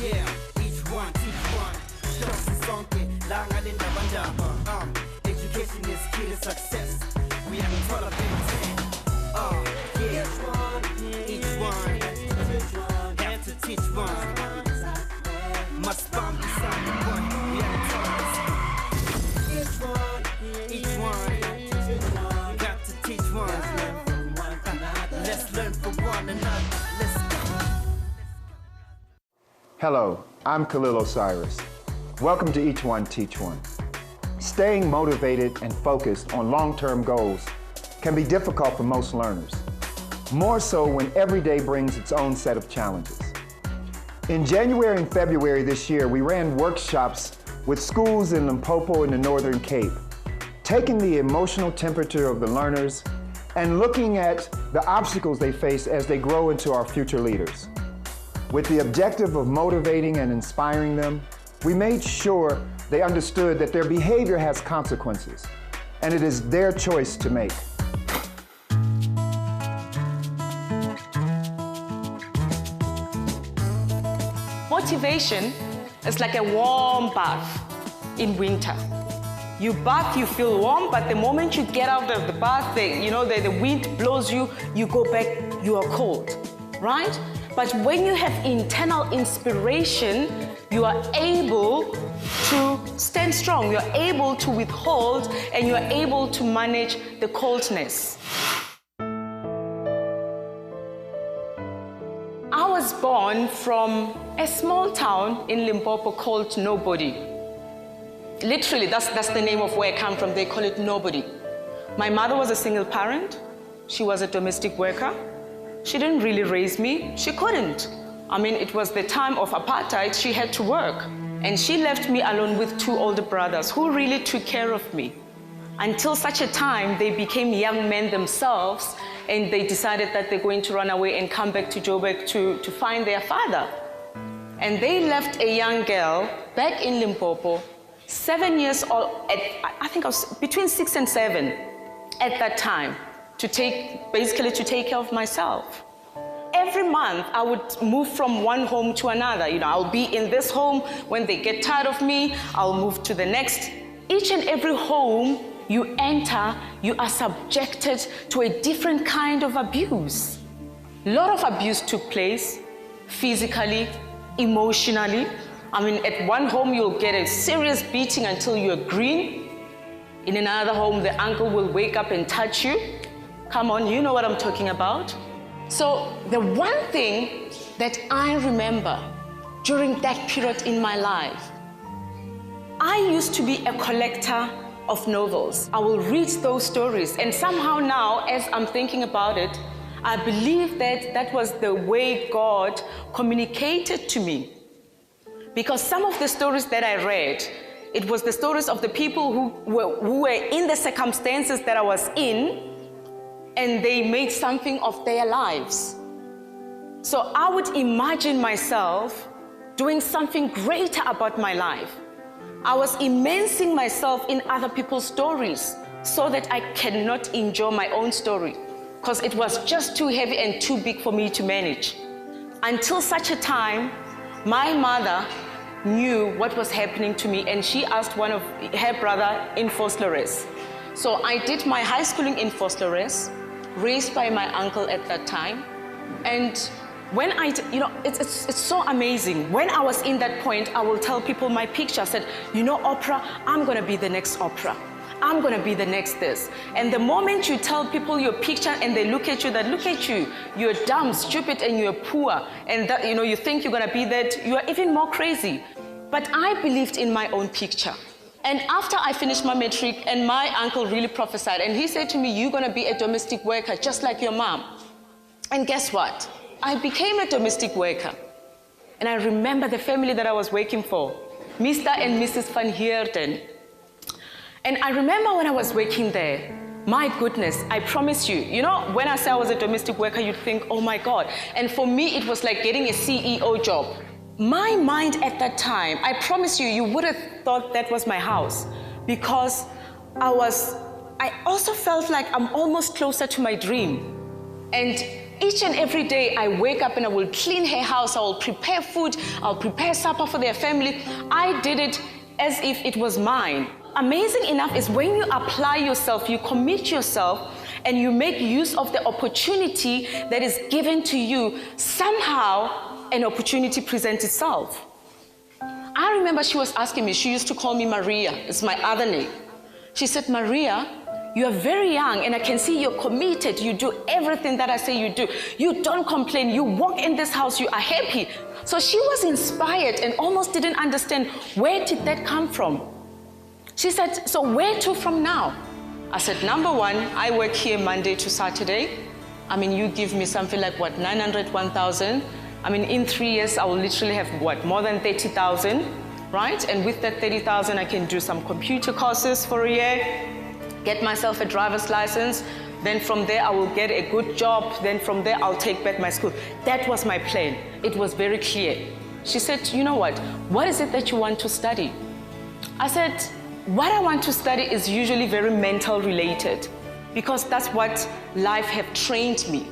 Yeah, each one, teach one. Shots and sonke, langa linda bandaba. Education is key to success. We haven't taught our parents. Yeah, each one, have to teach one. Must bomb be someone. We haven't taught us. Each one, got to teach one. Let's learn from one another. Let's go. Hello, I'm Khalil Osiris. Welcome to Each One, Teach One. Staying motivated and focused on long-term goals can be difficult for most learners, more so when every day brings its own set of challenges. In January and February this year, we ran workshops with schools in Limpopo in the Northern Cape, taking the emotional temperature of the learners and looking at the obstacles they face as they grow into our future leaders. With the objective of motivating and inspiring them, we made sure they understood that their behavior has consequences, and it is their choice to make. Motivation is like a warm bath in winter. You bath, you feel warm, but the moment you get out of the bath, the wind blows you, you go back, you are cold, right? But when you have internal inspiration, you are able to stand strong, you're able to withhold, and you're able to manage the coldness. I was born from a small town in Limpopo called Nobody. Literally, that's the name of where I come from. They call it Nobody. My mother was a single parent. She was a domestic worker. She didn't really raise me. She couldn't. I mean, it was the time of apartheid. She had to work. And she left me alone with two older brothers who really took care of me. Until such a time, they became young men themselves, and they decided that they're going to run away and come back to Joburg to find their father. And they left a young girl back in Limpopo, 7 years old, I think I was between 6 and 7 at that time, to take care of myself. Every month, I would move from one home to another. I'll be in this home. When they get tired of me, I'll move to the next. Each and every home you enter, you are subjected to a different kind of abuse. A lot of abuse took place, physically, emotionally. I mean, at one home, you'll get a serious beating until you're green. In another home, the uncle will wake up and touch you. Come on, you know what I'm talking about. So the one thing that I remember during that period in my life, I used to be a collector of novels. I will read those stories, and somehow now, as I'm thinking about it, I believe that that was the way God communicated to me. Because some of the stories that I read, it was the stories of the people who were in the circumstances that I was in, and they made something of their lives. So I would imagine myself doing something greater about my life. I was immersing myself in other people's stories so that I cannot enjoy my own story, because it was just too heavy and too big for me to manage. Until such a time, my mother knew what was happening to me, and she asked one of her brother in Vosloorus. So I did my high schooling in Vosloorus, raised by my uncle at that time. And when it's so amazing. When I was in that point, I will tell people my picture. I said, Oprah, I'm gonna be the next Oprah. I'm gonna be the next this. And the moment you tell people your picture and they look at you, you're dumb, stupid, and you're poor, and that, you think you're gonna be that, you are even more crazy. But I believed in my own picture. And after I finished my matric, and my uncle really prophesied, and he said to me, you're gonna be a domestic worker, just like your mom. And guess what? I became a domestic worker. And I remember the family that I was working for, Mr. and Mrs. Van Heerden. And I remember when I was working there, my goodness, I promise you, when I say I was a domestic worker, you'd think, oh my God. And for me, it was like getting a CEO job. My mind at that time, I promise you, you would have thought that was my house, because I also felt like I'm almost closer to my dream. And each and every day I wake up and I will clean her house, I will prepare food, I'll prepare supper for their family. I did it as if it was mine. Amazing enough is when you apply yourself, you commit yourself, and you make use of the opportunity that is given to you, somehow an opportunity presents itself. I remember she was asking me, she used to call me Maria, it's my other name. She said, Maria, you are very young and I can see you're committed, you do everything that I say you do. You don't complain, you walk in this house, you are happy. So she was inspired and almost didn't understand, where did that come from? She said, so where to from now? I said, number one, I work here Monday to Saturday. I mean, you give me something like what, 900, 1,000. I mean, in 3 years, I will literally have what, more than 30,000, right? And with that 30,000, I can do some computer courses for a year, get myself a driver's license. Then from there, I will get a good job. Then from there, I'll take back my school. That was my plan. It was very clear. She said, you know what is it that you want to study? I said, what I want to study is usually very mental related, because that's what life have trained me.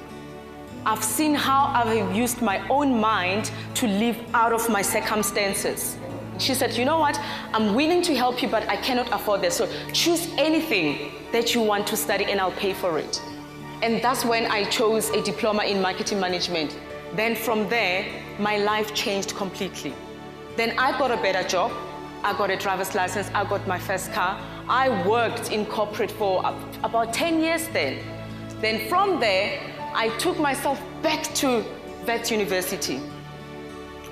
I've seen how I've used my own mind to live out of my circumstances. She said, you know what, I'm willing to help you, but I cannot afford this. So choose anything that you want to study and I'll pay for it. And that's when I chose a diploma in marketing management. Then from there, my life changed completely. Then I got a better job. I got a driver's license. I got my first car. I worked in corporate for about 10 years then. Then from there, I took myself back to Wits University,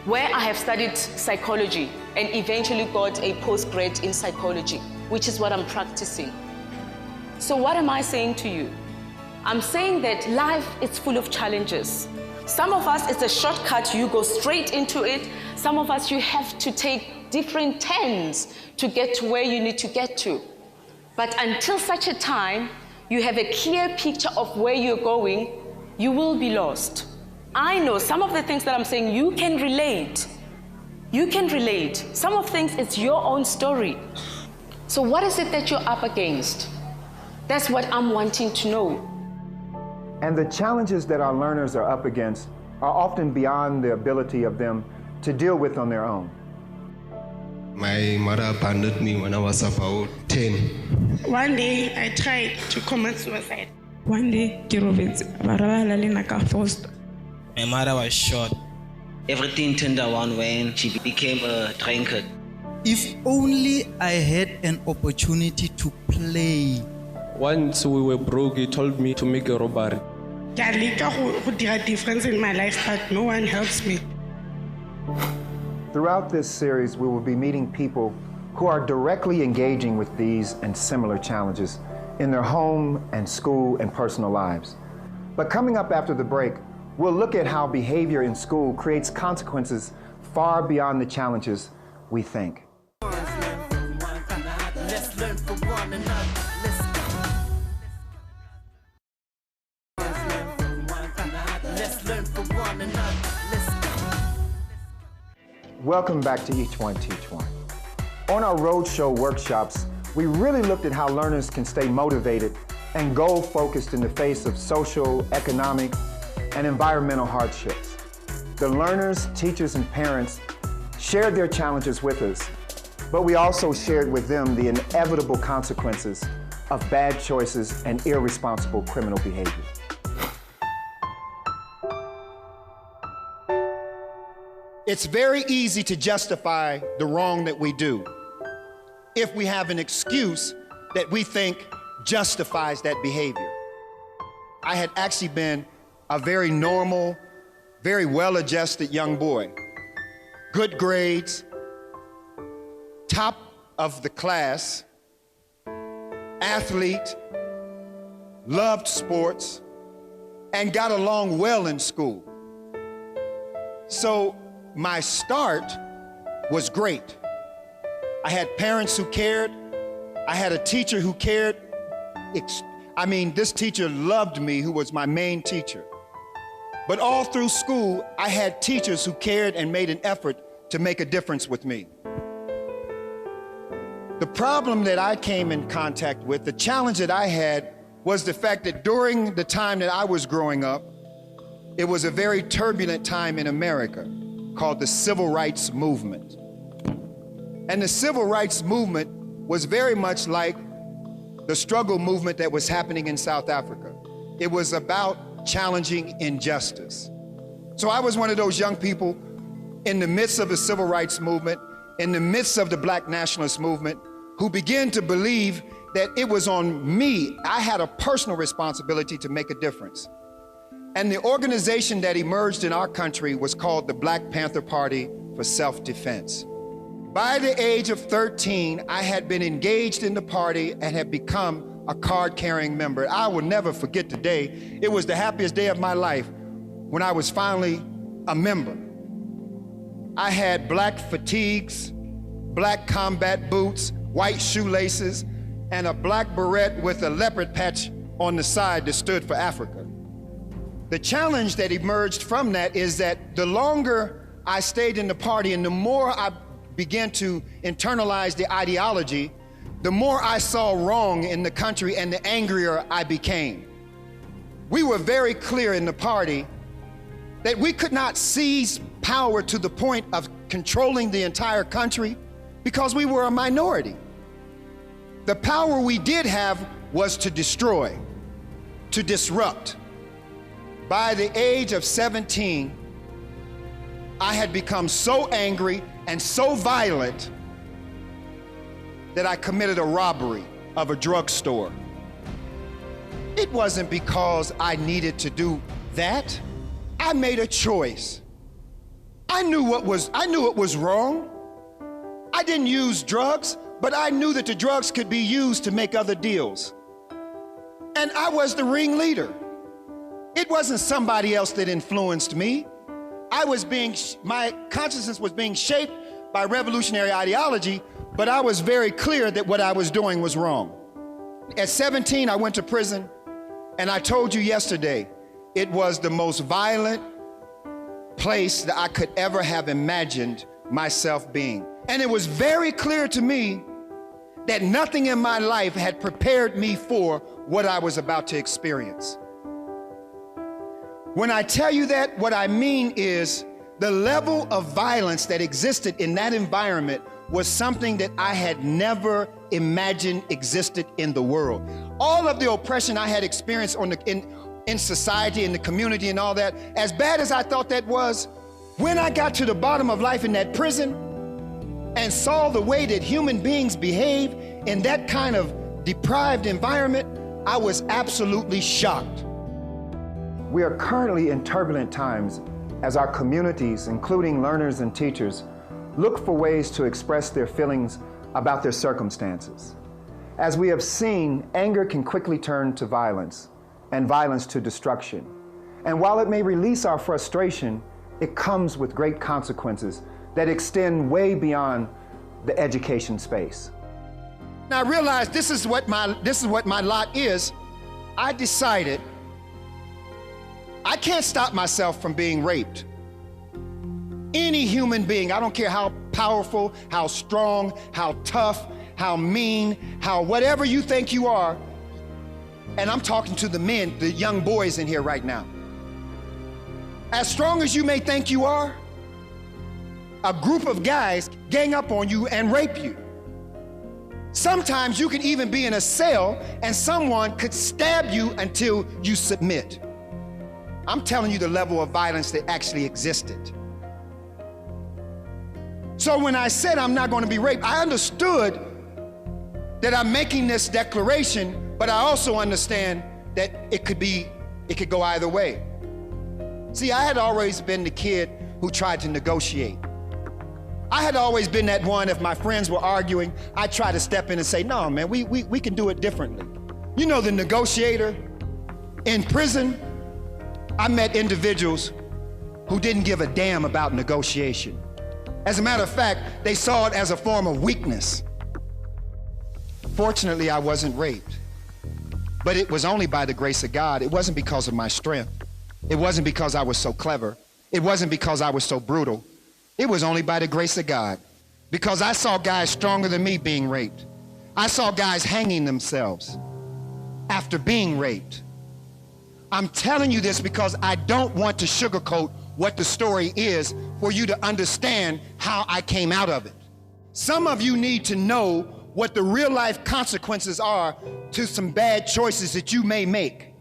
where I have studied psychology and eventually got a postgrad in psychology, which is what I'm practicing. So what am I saying to you? I'm saying that life is full of challenges. Some of us, it's a shortcut, you go straight into it. Some of us, you have to take different turns to get to where you need to get to. But until such a time, you have a clear picture of where you're going, you will be lost. I know some of the things that I'm saying, you can relate. You can relate. Some of things, it's your own story. So what is it that you're up against? That's what I'm wanting to know. And the challenges that our learners are up against are often beyond the ability of them to deal with on their own. My mother abandoned me when I was about 10. One day I tried to commit suicide. One day, my mother was shot. Everything turned around when she became a drunkard. If only I had an opportunity to play. Once we were broke, he told me to make a robbery. I like to difference in my life, but no one helps me. Throughout this series, we will be meeting people who are directly engaging with these and similar challenges in their home and school and personal lives. But coming up after the break, we'll look at how behavior in school creates consequences far beyond the challenges we think. Let's learn from one another. Let's learn from one another. Welcome back to Each One Teach One. On our roadshow workshops, we really looked at how learners can stay motivated and goal-focused in the face of social, economic, and environmental hardships. The learners, teachers, and parents shared their challenges with us, but we also shared with them the inevitable consequences of bad choices and irresponsible criminal behavior. It's very easy to justify the wrong that we do if we have an excuse that we think justifies that behavior. I had actually been a very normal, very well-adjusted young boy. Good grades, top of the class, athlete, loved sports, and got along well in school. So my start was great. I had parents who cared. I had a teacher who cared. This teacher loved me, who was my main teacher. But all through school, I had teachers who cared and made an effort to make a difference with me. The problem that I came in contact with, the challenge that I had, was the fact that during the time that I was growing up, it was a very turbulent time in America called the Civil Rights Movement. And the Civil Rights Movement was very much like the struggle movement that was happening in South Africa. It was about challenging injustice. So I was one of those young people in the midst of the Civil Rights Movement, in the midst of the Black nationalist movement, who began to believe that it was on me. I had a personal responsibility to make a difference. And the organization that emerged in our country was called the Black Panther Party for Self-Defense. By the age of 13, I had been engaged in the party and had become a card-carrying member. I will never forget the day. It was the happiest day of my life when I was finally a member. I had black fatigues, black combat boots, white shoelaces, and a black beret with a leopard patch on the side that stood for Africa. The challenge that emerged from that is that the longer I stayed in the party and the more I began to internalize the ideology, the more I saw wrong in the country and the angrier I became. We were very clear in the party that we could not seize power to the point of controlling the entire country because we were a minority. The power we did have was to destroy, to disrupt. By the age of 17, I had become so angry and so violent that I committed a robbery of a drugstore. It wasn't because I needed to do that. I made a choice. I knew it was wrong. I didn't use drugs, but I knew that the drugs could be used to make other deals. And I was the ringleader. It wasn't somebody else that influenced me. My consciousness was being shaped by revolutionary ideology, but I was very clear that what I was doing was wrong. At 17, I went to prison, and I told you yesterday, it was the most violent place that I could ever have imagined myself being. And it was very clear to me that nothing in my life had prepared me for what I was about to experience. When I tell you that, what I mean is the level of violence that existed in that environment was something that I had never imagined existed in the world. All of the oppression I had experienced in society, in the community and all that, as bad as I thought that was, when I got to the bottom of life in that prison and saw the way that human beings behave in that kind of deprived environment, I was absolutely shocked. We are currently in turbulent times as our communities, including learners and teachers, look for ways to express their feelings about their circumstances. As we have seen, anger can quickly turn to violence, and violence to destruction. And while it may release our frustration, it comes with great consequences that extend way beyond the education space. Now I realized this is what my lot is. I decided I can't stop myself from being raped. Any human being, I don't care how powerful, how strong, how tough, how mean, how whatever you think you are, and I'm talking to the men, the young boys in here right now. As strong as you may think you are, a group of guys gang up on you and rape you. Sometimes you could even be in a cell and someone could stab you until you submit. I'm telling you the level of violence that actually existed. So when I said I'm not going to be raped, I understood that I'm making this declaration, but I also understand that it could go either way. See, I had always been the kid who tried to negotiate. I had always been that one, if my friends were arguing, I'd try to step in and say, no, man, we can do it differently. You know, the negotiator. In prison, I met individuals who didn't give a damn about negotiation. As a matter of fact, they saw it as a form of weakness. Fortunately, I wasn't raped, but it was only by the grace of God. It wasn't because of my strength. It wasn't because I was so clever. It wasn't because I was so brutal. It was only by the grace of God, because I saw guys stronger than me being raped. I saw guys hanging themselves after being raped. I'm telling you this because I don't want to sugarcoat what the story is for you to understand how I came out of it. Some of you need to know what the real life consequences are to some bad choices that you may make.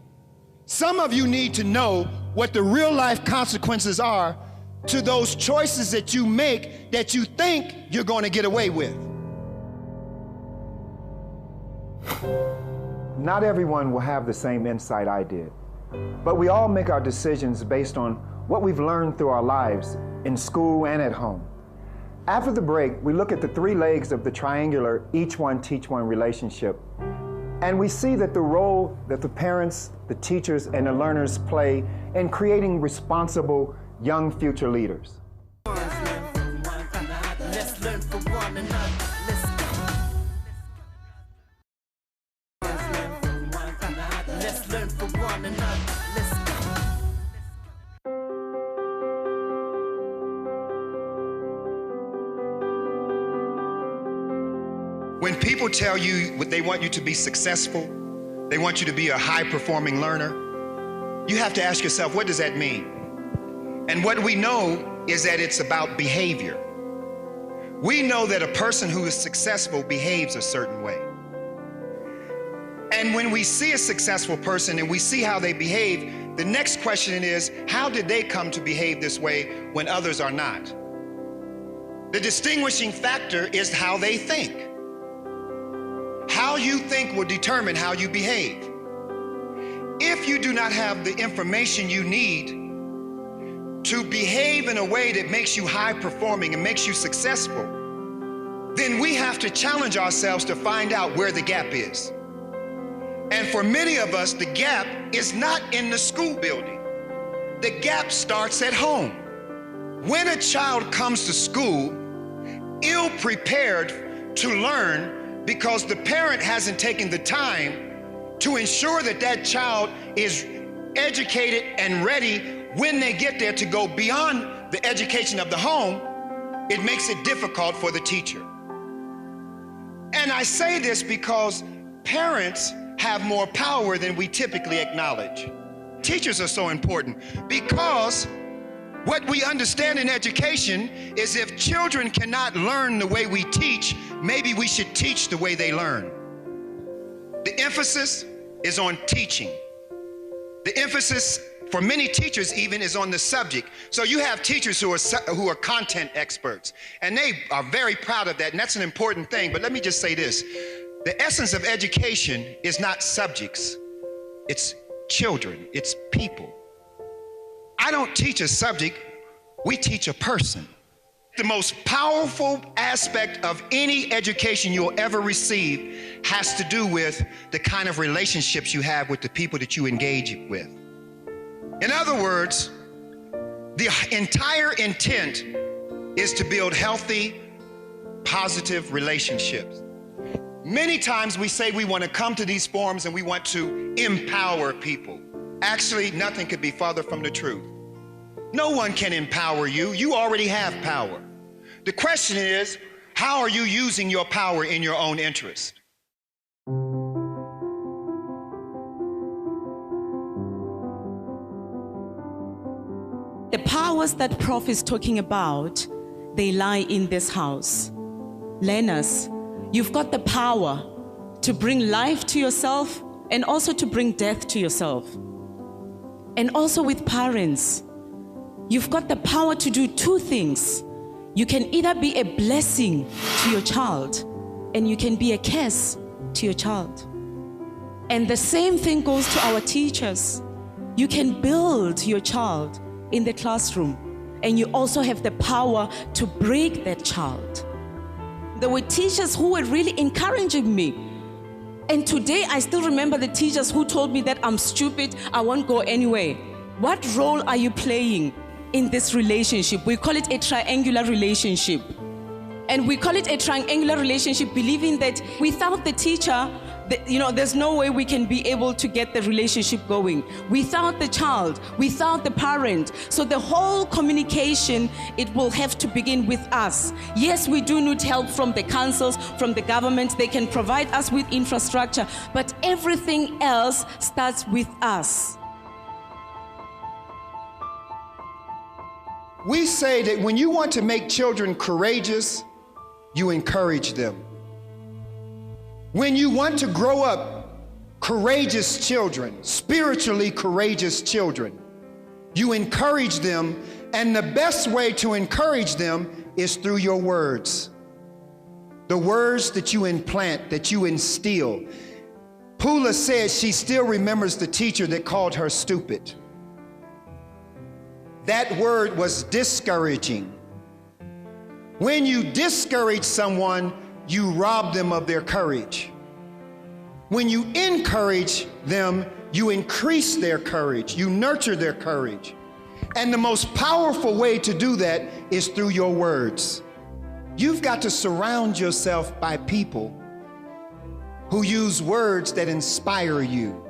Some of you need to know what the real life consequences are to those choices that you make that you think you're going to get away with. Not everyone will have the same insight I did, but we all make our decisions based on what we've learned through our lives in school and at home. After the break, we look at the three legs of the triangular each one teach one relationship, and we see that the role that the parents, the teachers, and the learners play in creating responsible young future leaders. Let's learn from one another. Let's learn from one another. When people tell you they want you to be successful, they want you to be a high-performing learner, you have to ask yourself, what does that mean? And what we know is that it's about behavior. We know that a person who is successful behaves a certain way. And when we see a successful person and we see how they behave, the next question is, how did they come to behave this way when others are not? The distinguishing factor is how they think. How you think will determine how you behave. If you do not have the information you need to behave in a way that makes you high performing and makes you successful, then we have to challenge ourselves to find out where the gap is. And for many of us, the gap is not in the school building. The gap starts at home. When a child comes to school ill-prepared to learn because the parent hasn't taken the time to ensure that that child is educated and ready when they get there to go beyond the education of the home, it makes it difficult for the teacher. And I say this because parents have more power than we typically acknowledge. Teachers are so important because what we understand in education is if children cannot learn the way we teach, maybe we should teach the way they learn. The emphasis is on teaching. The emphasis for many teachers even is on the subject. So you have teachers who are content experts, and they are very proud of that, and that's an important thing. But let me just say this. The essence of education is not subjects. It's children. It's people. I don't teach a subject, we teach a person. The most powerful aspect of any education you'll ever receive has to do with the kind of relationships you have with the people that you engage with. In other words, the entire intent is to build healthy, positive relationships. Many times we say we want to come to these forums and we want to empower people. Actually, nothing could be farther from the truth. No one can empower you. You already have power. The question is, how are you using your power in your own interest? The powers that Prof is talking about, they lie in this house. Learners, you've got the power to bring life to yourself and also to bring death to yourself. And also with parents, you've got the power to do two things. You can either be a blessing to your child and you can be a curse to your child. And the same thing goes to our teachers. You can build your child in the classroom and you also have the power to break that child. There were teachers who were really encouraging me. And today I still remember the teachers who told me that I'm stupid, I won't go anywhere. What role are you playing in this relationship? We call it a triangular relationship. And we call it a triangular relationship believing that without the teacher, there's no way we can be able to get the relationship going. Without the child, without the parent. So the whole communication, it will have to begin with us. Yes, we do need help from the councils, from the government. They can provide us with infrastructure, but everything else starts with us. we say that when you want to make children courageous, you encourage them. When you want to grow up courageous children, spiritually courageous children, you encourage them, and the best way to encourage them is through your words. The words that you implant, that you instill. Pula says she still remembers the teacher that called her stupid. That word was discouraging. When you discourage someone, you rob them of their courage. When you encourage them, you increase their courage, you nurture their courage. And the most powerful way to do that is through your words. You've got to surround yourself by people who use words that inspire you.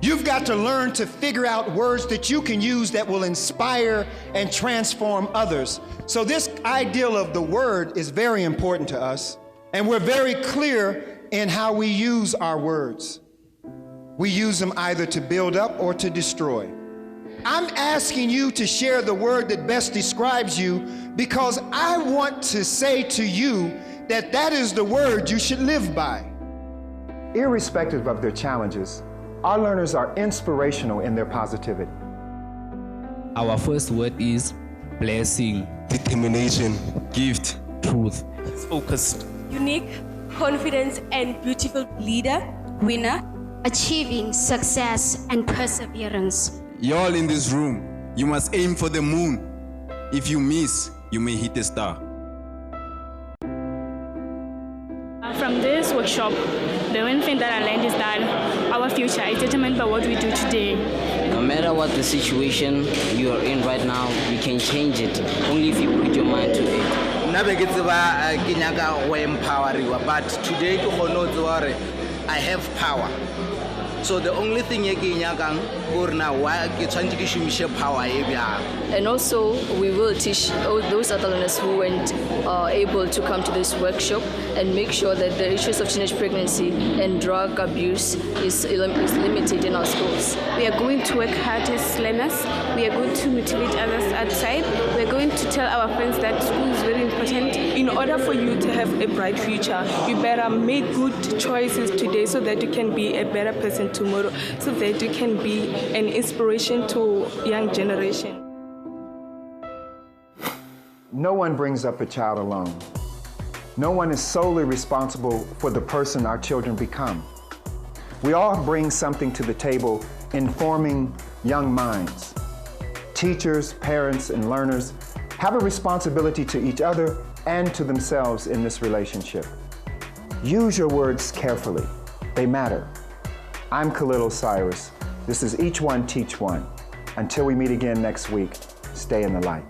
You've got to learn to figure out words that you can use that will inspire and transform others. So this ideal of the word is very important to us, and we're very clear in how we use our words. We use them either to build up or to destroy. I'm asking you to share the word that best describes you, because I want to say to you that that is the word you should live by. Irrespective of their challenges, our learners are inspirational in their positivity. Our first word is blessing, determination, gift, truth, focus, unique, confident, and beautiful leader, winner, achieving success and perseverance. Y'all in this room, you must aim for the moon. If you miss, you may hit a star. From this workshop, the one thing that I learned is that our future is determined by what we do today. No matter what the situation you are in right now, you can change it only if you put your mind to it. But today I have power. So the only thing and also we will teach those other learners who weren't able to come to this workshop and make sure that the issues of teenage pregnancy and drug abuse is limited in our schools. We are going to work hard as learners. We are going to motivate others outside. We are going to tell our friends that school is very important. In order for you to have a bright future, you better make good choices today so that you can be a better person tomorrow, so that you can be an inspiration to young generation. No one brings up a child alone. No one is solely responsible for the person our children become. We all bring something to the table in forming young minds. Teachers, parents, and learners have a responsibility to each other and to themselves in this relationship. Use your words carefully. They matter. I'm Khalil Osiris. This is Each One Teach One. Until we meet again next week, stay in the light.